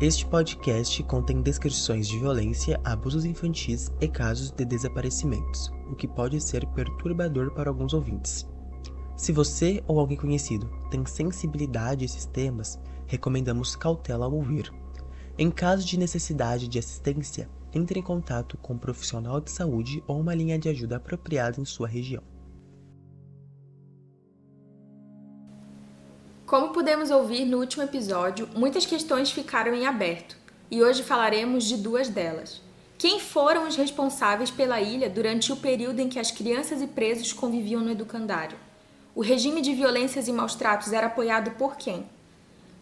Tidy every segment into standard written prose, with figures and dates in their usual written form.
Este podcast contém descrições de violência, abusos infantis e casos de desaparecimentos, o que pode ser perturbador para alguns ouvintes. Se você ou alguém conhecido tem sensibilidade a esses temas, recomendamos cautela ao ouvir. Em caso de necessidade de assistência, entre em contato com um profissional de saúde ou uma linha de ajuda apropriada em sua região. Como pudemos ouvir no último episódio, muitas questões ficaram em aberto, e hoje falaremos de duas delas. Quem foram os responsáveis pela ilha durante o período em que as crianças e presos conviviam no educandário? O regime de violências e maus-tratos era apoiado por quem?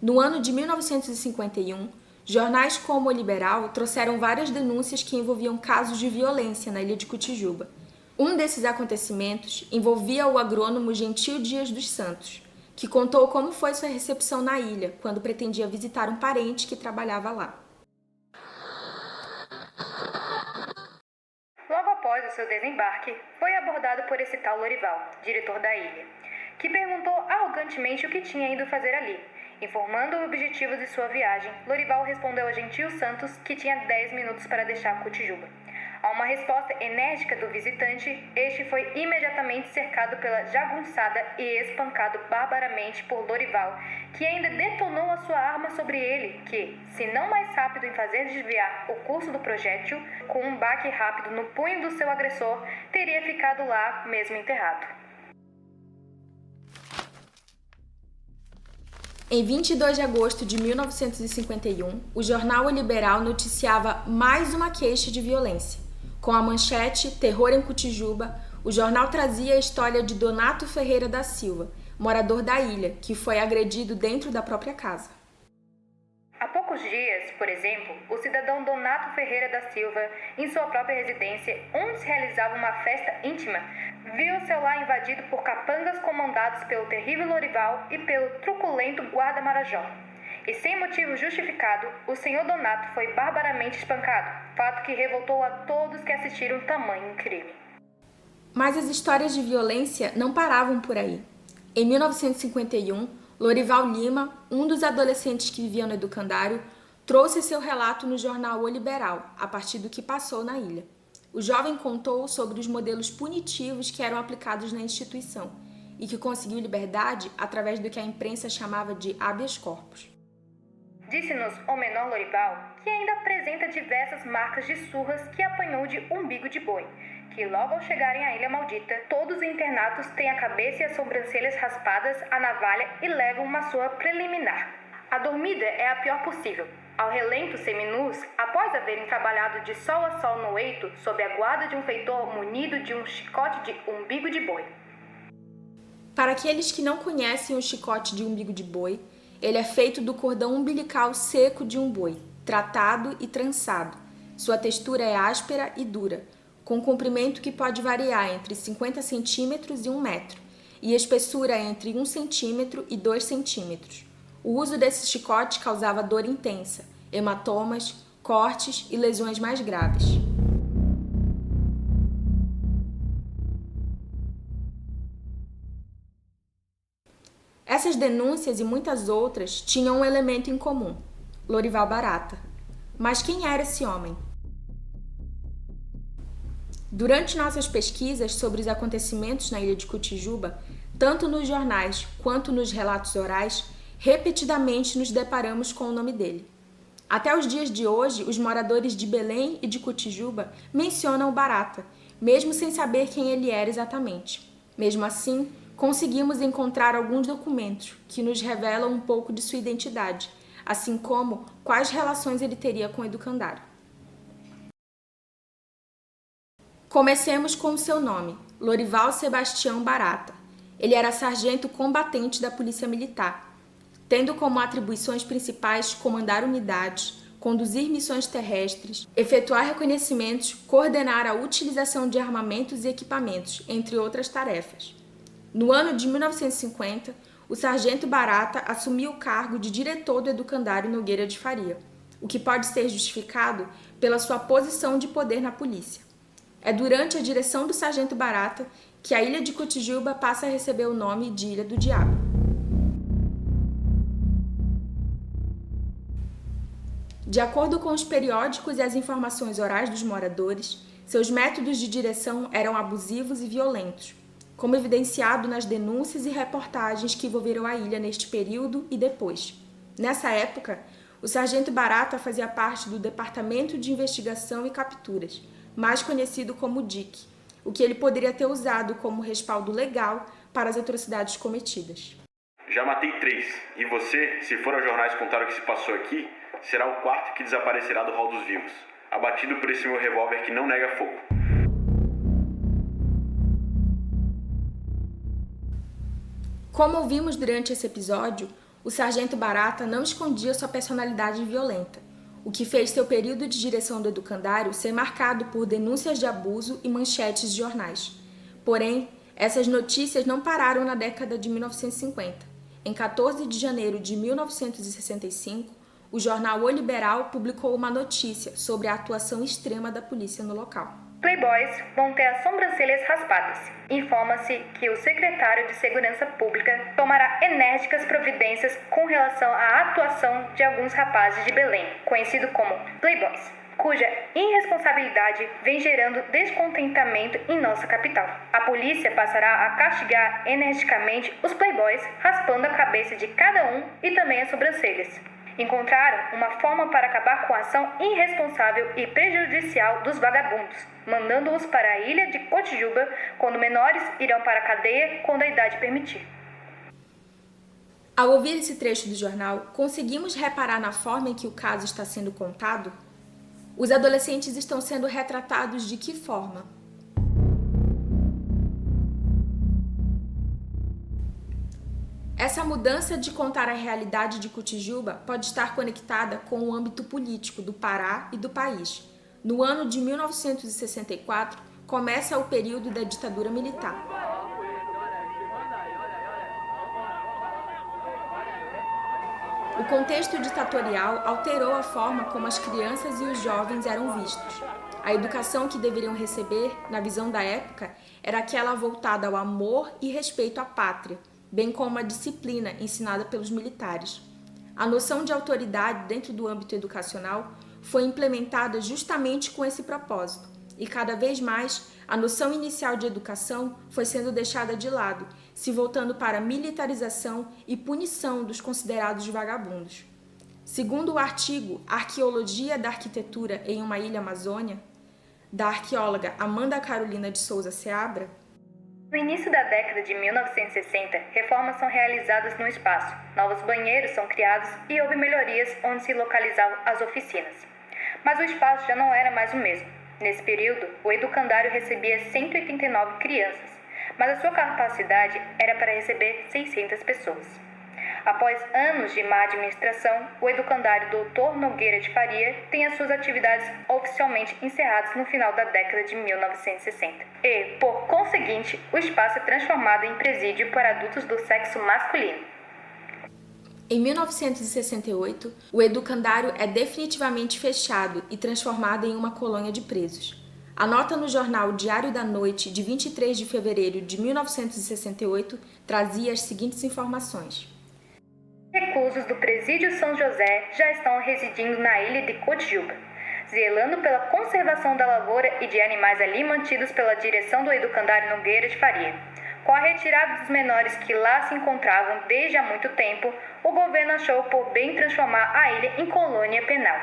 No ano de 1951, jornais como o Liberal trouxeram várias denúncias que envolviam casos de violência na ilha de Cotijuba. Um desses acontecimentos envolvia o agrônomo Gentil Dias dos Santos, que contou como foi sua recepção na ilha, quando pretendia visitar um parente que trabalhava lá. Logo após o seu desembarque, foi abordado por esse tal Lorival, diretor da ilha, que perguntou arrogantemente o que tinha ido fazer ali. Informando o objetivo de sua viagem, Lorival respondeu a Gentil Santos que tinha 10 minutos para deixar Cotijuba. A uma resposta enérgica do visitante, este foi imediatamente cercado pela jagunçada e espancado barbaramente por Lorival, que ainda detonou a sua arma sobre ele, que, se não mais rápido em fazer desviar o curso do projétil, com um baque rápido no punho do seu agressor, teria ficado lá mesmo enterrado. Em 22 de agosto de 1951, o jornal O Liberal noticiava mais uma queixa de violência. Com a manchete Terror em Cotijuba, o jornal trazia a história de Donato Ferreira da Silva, morador da ilha, que foi agredido dentro da própria casa. Há poucos dias, por exemplo, o cidadão Donato Ferreira da Silva, em sua própria residência, onde se realizava uma festa íntima, viu seu lar invadido por capangas comandados pelo terrível Lorival e pelo truculento guarda Marajó. E sem motivo justificado, o senhor Donato foi barbaramente espancado, fato que revoltou a todos que assistiram tamanho crime. Mas as histórias de violência não paravam por aí. Em 1951, Lorival Lima, um dos adolescentes que viviam no educandário, trouxe seu relato no jornal O Liberal, a partir do que passou na ilha. O jovem contou sobre os modelos punitivos que eram aplicados na instituição e que conseguiu liberdade através do que a imprensa chamava de habeas corpus. Disse-nos o menor Lorival que ainda apresenta diversas marcas de surras que apanhou de umbigo de boi, que logo ao chegarem à Ilha Maldita, todos os internatos têm a cabeça e as sobrancelhas raspadas à navalha e levam uma surra preliminar. A dormida é a pior possível. Ao relento seminus, após haverem trabalhado de sol a sol no eito, sob a guarda de um feitor munido de um chicote de umbigo de boi. Para aqueles que não conhecem o chicote de umbigo de boi, ele é feito do cordão umbilical seco de um boi, tratado e trançado. Sua textura é áspera e dura, com comprimento que pode variar entre 50 centímetros e 1 metro, e espessura entre 1 centímetro e 2 centímetros. O uso desse chicote causava dor intensa, hematomas, cortes e lesões mais graves. Essas denúncias e muitas outras tinham um elemento em comum: Lorival Barata. Mas quem era esse homem? Durante nossas pesquisas sobre os acontecimentos na ilha de Cotijuba, tanto nos jornais quanto nos relatos orais, repetidamente nos deparamos com o nome dele. Até os dias de hoje, os moradores de Belém e de Cotijuba mencionam o Barata, mesmo sem saber quem ele era exatamente. Mesmo assim, conseguimos encontrar alguns documentos que nos revelam um pouco de sua identidade, assim como quais relações ele teria com o educandário. Comecemos com o seu nome, Lorival Sebastião Barata. Ele era sargento combatente da Polícia Militar, tendo como atribuições principais comandar unidades, conduzir missões terrestres, efetuar reconhecimentos, coordenar a utilização de armamentos e equipamentos, entre outras tarefas. No ano de 1950, o sargento Barata assumiu o cargo de diretor do educandário Nogueira de Faria, o que pode ser justificado pela sua posição de poder na polícia. É durante a direção do sargento Barata que a ilha de Cotijuba passa a receber o nome de Ilha do Diabo. De acordo com os periódicos e as informações orais dos moradores, seus métodos de direção eram abusivos e violentos, como evidenciado nas denúncias e reportagens que envolveram a ilha neste período e depois. Nessa época, o sargento Barata fazia parte do Departamento de Investigação e Capturas, mais conhecido como DIC, o que ele poderia ter usado como respaldo legal para as atrocidades cometidas. Já matei 3, e você, se for aos jornais contar o que se passou aqui, será o 4º que desaparecerá do rol dos vivos, abatido por esse meu revólver que não nega fogo. Como ouvimos durante esse episódio, o sargento Barata não escondia sua personalidade violenta, o que fez seu período de direção do educandário ser marcado por denúncias de abuso e manchetes de jornais. Porém, essas notícias não pararam na década de 1950. Em 14 de janeiro de 1965, o jornal O Liberal publicou uma notícia sobre a atuação extrema da polícia no local. Playboys vão ter as sobrancelhas raspadas. Informa-se que o secretário de Segurança Pública tomará enérgicas providências com relação à atuação de alguns rapazes de Belém, conhecido como Playboys, cuja irresponsabilidade vem gerando descontentamento em nossa capital. A polícia passará a castigar energicamente os Playboys, raspando a cabeça de cada um e também as sobrancelhas. Encontraram uma forma para acabar com a ação irresponsável e prejudicial dos vagabundos, mandando-os para a ilha de Cotijuba quando menores irão para a cadeia quando a idade permitir. Ao ouvir esse trecho do jornal, conseguimos reparar na forma em que o caso está sendo contado? Os adolescentes estão sendo retratados de que forma? Essa mudança de contar a realidade de Cotijuba pode estar conectada com o âmbito político do Pará e do país. No ano de 1964, começa o período da ditadura militar. O contexto ditatorial alterou a forma como as crianças e os jovens eram vistos. A educação que deveriam receber, na visão da época, era aquela voltada ao amor e respeito à pátria, bem como a disciplina ensinada pelos militares. A noção de autoridade dentro do âmbito educacional foi implementada justamente com esse propósito, e cada vez mais a noção inicial de educação foi sendo deixada de lado, se voltando para a militarização e punição dos considerados vagabundos. Segundo o artigo Arqueologia da Arquitetura em uma Ilha Amazônia, da arqueóloga Amanda Carolina de Souza Seabra, no início da década de 1960, reformas são realizadas no espaço, novos banheiros são criados e houve melhorias onde se localizavam as oficinas. Mas o espaço já não era mais o mesmo. Nesse período, o educandário recebia 189 crianças, mas a sua capacidade era para receber 600 pessoas. Após anos de má administração, o educandário Dr. Nogueira de Faria tem as suas atividades oficialmente encerradas no final da década de 1960. E, por conseguinte, o espaço é transformado em presídio para adultos do sexo masculino. Em 1968, o educandário é definitivamente fechado e transformado em uma colônia de presos. A nota no jornal Diário da Noite, de 23 de fevereiro de 1968, trazia as seguintes informações. Reclusos do Presídio São José já estão residindo na ilha de Cotijuba, zelando pela conservação da lavoura e de animais ali mantidos pela direção do educandário Nogueira de Faria. Com a retirada dos menores que lá se encontravam desde há muito tempo, o governo achou por bem transformar a ilha em colônia penal,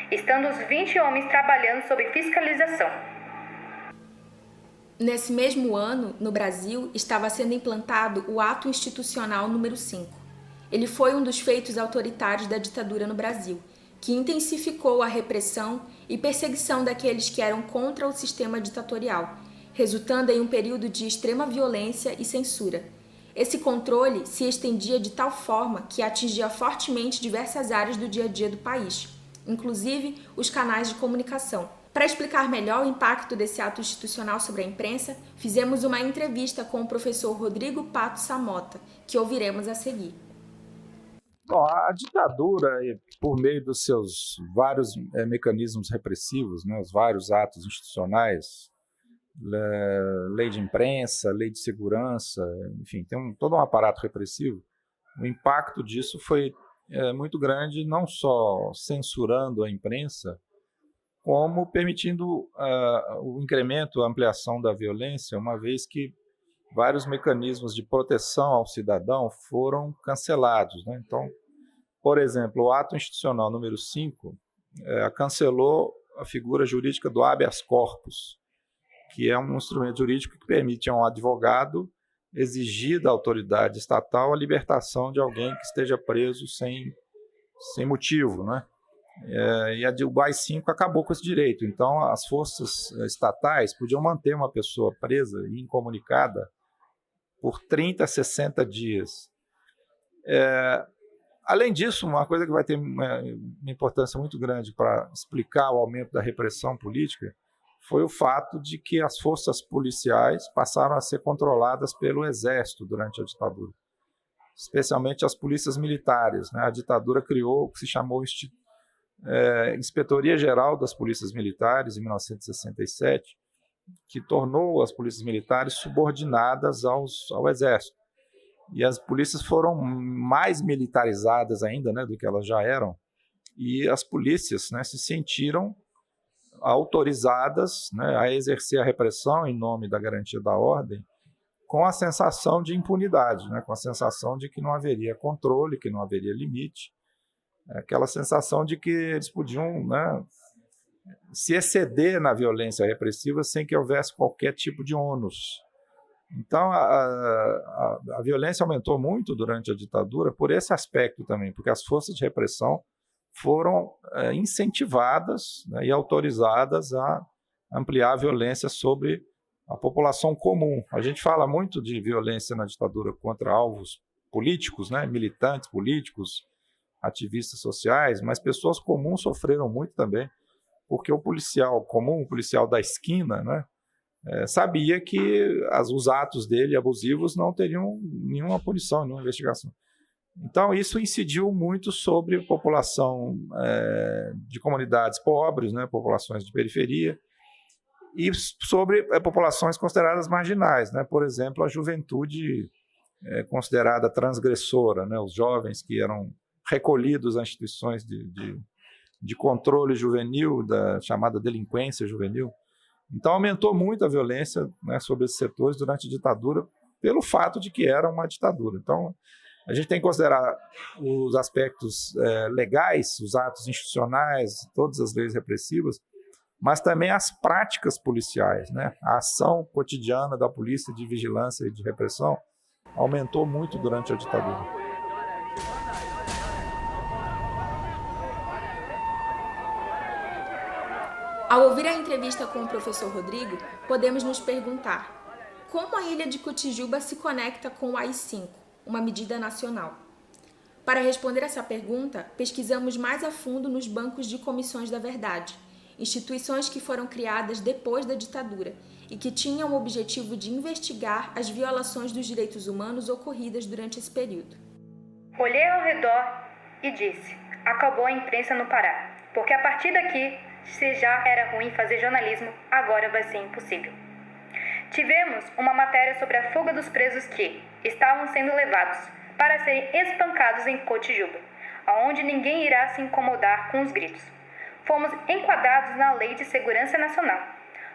estando os 20 homens trabalhando sob fiscalização. Nesse mesmo ano, no Brasil, estava sendo implantado o Ato Institucional número 5. Ele foi um dos feitos autoritários da ditadura no Brasil, que intensificou a repressão e perseguição daqueles que eram contra o sistema ditatorial, resultando em um período de extrema violência e censura. Esse controle se estendia de tal forma que atingia fortemente diversas áreas do dia a dia do país, inclusive os canais de comunicação. Para explicar melhor o impacto desse ato institucional sobre a imprensa, fizemos uma entrevista com o professor Rodrigo Pato Samota, que ouviremos a seguir. Bom, a ditadura, por meio dos seus vários mecanismos repressivos, né, os vários atos institucionais, lei de imprensa, lei de segurança, enfim, tem todo um aparato repressivo. O impacto disso foi muito grande, não só censurando a imprensa, como permitindo o incremento, a ampliação da violência, uma vez que vários mecanismos de proteção ao cidadão foram cancelados, né? Então, por exemplo, o ato institucional número 5 cancelou a figura jurídica do habeas corpus, que é um instrumento jurídico que permite a um advogado exigir da autoridade estatal a libertação de alguém que esteja preso sem motivo, né? E o AI-5 acabou com esse direito. Então, as forças estatais podiam manter uma pessoa presa e incomunicada por 30 a 60 dias. Além disso, uma coisa que vai ter uma importância muito grande para explicar o aumento da repressão política foi o fato de que as forças policiais passaram a ser controladas pelo Exército durante a ditadura, especialmente as polícias militares, né? A ditadura criou o que se chamou Inspetoria Geral das Polícias Militares, em 1967, que tornou as polícias militares subordinadas ao Exército. E as polícias foram mais militarizadas ainda, né, do que elas já eram, e as polícias, né, se sentiram autorizadas, né, a exercer a repressão em nome da garantia da ordem, com a sensação de impunidade, né, com a sensação de que não haveria controle, que não haveria limite, aquela sensação de que eles podiam, né, se exceder na violência repressiva sem que houvesse qualquer tipo de ônus. Então, a violência aumentou muito durante a ditadura por esse aspecto também, porque as forças de repressão foram incentivadas, né, e autorizadas a ampliar a violência sobre a população comum. A gente fala muito de violência na ditadura contra alvos políticos, né, militantes políticos, ativistas sociais, mas pessoas comuns sofreram muito também, porque o policial comum, o policial da esquina, né, sabia que os atos dele abusivos não teriam nenhuma punição, nenhuma investigação. Então, isso incidiu muito sobre a população de comunidades pobres, né, populações de periferia, e sobre populações consideradas marginais, né, por exemplo, a juventude considerada transgressora, né, os jovens que eram recolhidos a instituições de controle juvenil, da chamada delinquência juvenil. Então, aumentou muito a violência, né, sobre esses setores durante a ditadura, pelo fato de que era uma ditadura. Então, a gente tem que considerar os aspectos legais, os atos institucionais, todas as leis repressivas, mas também as práticas policiais, né? A ação cotidiana da polícia de vigilância e de repressão aumentou muito durante a ditadura. Ao ouvir a entrevista com o professor Rodrigo, podemos nos perguntar: como a ilha de Cotijuba se conecta com o AI-5, uma medida nacional? Para responder essa pergunta, pesquisamos mais a fundo nos bancos de comissões da verdade, instituições que foram criadas depois da ditadura e que tinham o objetivo de investigar as violações dos direitos humanos ocorridas durante esse período. Olhei ao redor e disse: acabou a imprensa no Pará, porque a partir daqui, se já era ruim fazer jornalismo, agora vai ser impossível. Tivemos uma matéria sobre a fuga dos presos que estavam sendo levados para serem espancados em Cotijuba, onde ninguém irá se incomodar com os gritos. Fomos enquadrados na Lei de Segurança Nacional.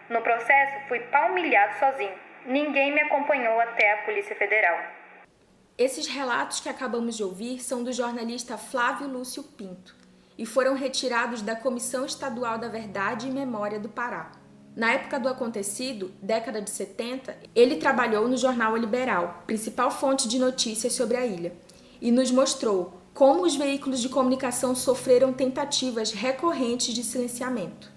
No processo, fui palmilhado sozinho. Ninguém me acompanhou até a Polícia Federal. Esses relatos que acabamos de ouvir são do jornalista Flávio Lúcio Pinto e foram retirados da Comissão Estadual da Verdade e Memória do Pará. Na época do acontecido, década de 70, ele trabalhou no jornal O Liberal, principal fonte de notícias sobre a ilha, e nos mostrou como os veículos de comunicação sofreram tentativas recorrentes de silenciamento.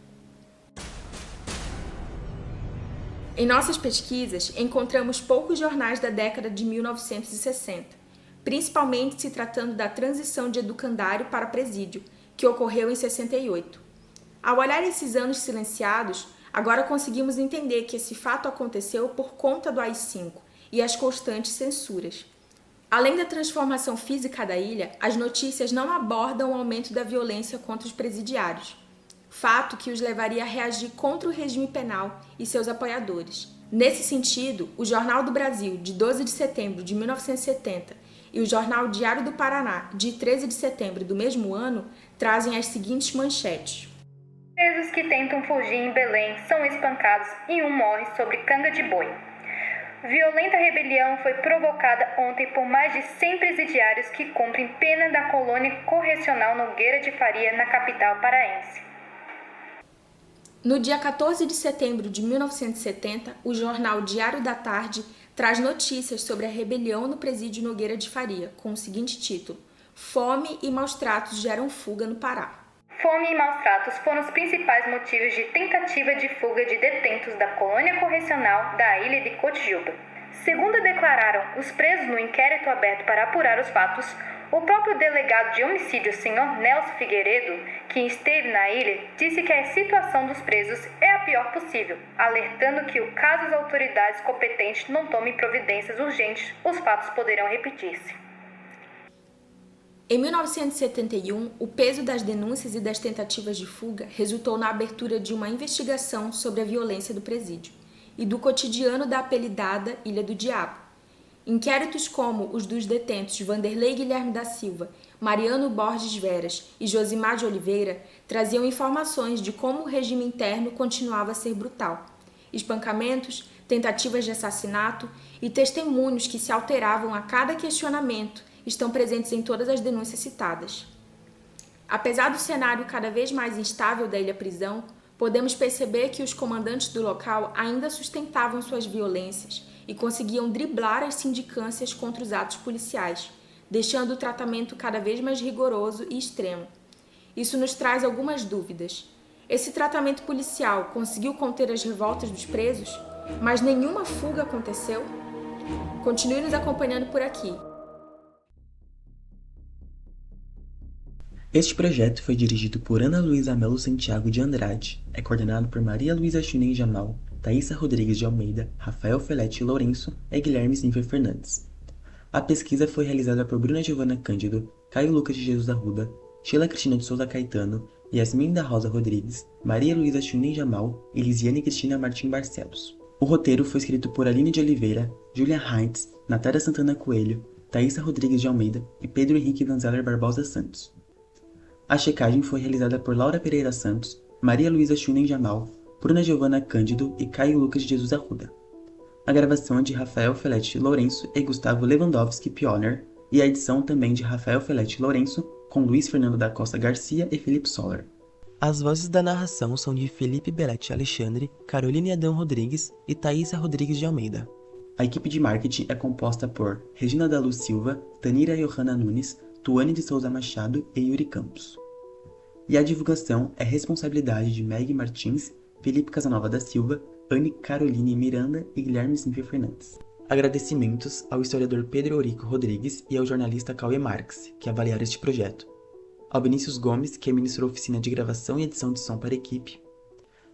Em nossas pesquisas, encontramos poucos jornais da década de 1960, principalmente se tratando da transição de educandário para presídio, que ocorreu em 68. Ao olhar esses anos silenciados, agora conseguimos entender que esse fato aconteceu por conta do AI-5 e as constantes censuras. Além da transformação física da ilha, as notícias não abordam o aumento da violência contra os presidiários, fato que os levaria a reagir contra o regime penal e seus apoiadores. Nesse sentido, o Jornal do Brasil, de 12 de setembro de 1970, e o jornal Diário do Paraná, de 13 de setembro do mesmo ano, trazem as seguintes manchetes. Presos que tentam fugir em Belém são espancados e um morre sobre canga de boi. Violenta rebelião foi provocada ontem por mais de 100 presidiários que cumprem pena da colônia correcional Nogueira de Faria, na capital paraense. No dia 14 de setembro de 1970, o jornal Diário da Tarde traz notícias sobre a rebelião no presídio Nogueira de Faria, com o seguinte título: Fome e maus tratos geram fuga no Pará. Fome e maus tratos foram os principais motivos de tentativa de fuga de detentos da colônia correcional da ilha de Cotijuba. Segundo declararam os presos no inquérito aberto para apurar os fatos, o próprio delegado de homicídio, Sr. Nelson Figueiredo, que esteve na ilha, disse que a situação dos presos é a pior possível, alertando que, caso as autoridades competentes não tomem providências urgentes, os fatos poderão repetir-se. Em 1971, o peso das denúncias e das tentativas de fuga resultou na abertura de uma investigação sobre a violência do presídio e do cotidiano da apelidada Ilha do Diabo. Inquéritos como os dos detentos Vanderlei Guilherme da Silva, Mariano Borges Veras e Josimar de Oliveira traziam informações de como o regime interno continuava a ser brutal. Espancamentos, tentativas de assassinato e testemunhos que se alteravam a cada questionamento estão presentes em todas as denúncias citadas. Apesar do cenário cada vez mais instável da ilha-prisão, podemos perceber que os comandantes do local ainda sustentavam suas violências e conseguiam driblar as sindicâncias contra os atos policiais, deixando o tratamento cada vez mais rigoroso e extremo. Isso nos traz algumas dúvidas. Esse tratamento policial conseguiu conter as revoltas dos presos, mas nenhuma fuga aconteceu? Continue nos acompanhando por aqui. Este projeto foi dirigido por Ana Luísa Melo Santiago de Andrade, é coordenado por Maria Luísa Chunen Jamal, Thaisa Rodrigues de Almeida, Rafael Felete Lourenço e Guilherme Sinfer Fernandes. A pesquisa foi realizada por Bruna Giovana Cândido, Caio Lucas de Jesus Arruda, Sheila Cristina de Souza Caetano, Yasmin da Rosa Rodrigues, Maria Luísa Chunen Jamal e Lisiane Cristina Martim Barcelos. O roteiro foi escrito por Aline de Oliveira, Julia Heinz, Natália Santana Coelho, Thaisa Rodrigues de Almeida e Pedro Henrique Vanzeller Barbosa Santos. A checagem foi realizada por Laura Pereira Santos, Maria Luísa Chunen Jamal, Bruna Giovana Cândido e Caio Lucas de Jesus Arruda. A gravação é de Rafael Felete Lourenço e Gustavo Lewandowski Pioner, e a edição também de Rafael Felete Lourenço, com Luiz Fernando da Costa Garcia e Felipe Soller. As vozes da narração são de Felipe Belletti Alexandre, Caroline Adão Rodrigues e Thaisa Rodrigues de Almeida. A equipe de marketing é composta por Regina da Luz Silva, Tanira Johanna Nunes, Tuane de Souza Machado e Yuri Campos. E a divulgação é responsabilidade de Meg Martins, Felipe Casanova da Silva, Anne Caroline Miranda e Guilherme Sinfer Fernandes. Agradecimentos ao historiador Pedro Eurico Rodrigues e ao jornalista Cauê Marques, que avaliaram este projeto. Ao Vinícius Gomes, que ministrou a oficina de gravação e edição de som para a equipe.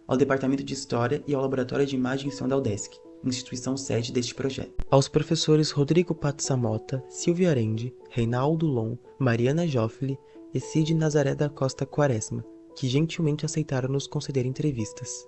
Ao Departamento de História e ao Laboratório de Imagem e Som da UDESC, instituição sede deste projeto. Aos professores Rodrigo Pato Samota, Silvia Arende, Reinaldo Lon, Mariana Joffre e Cid Nazaré da Costa Quaresma, que gentilmente aceitaram nos conceder entrevistas.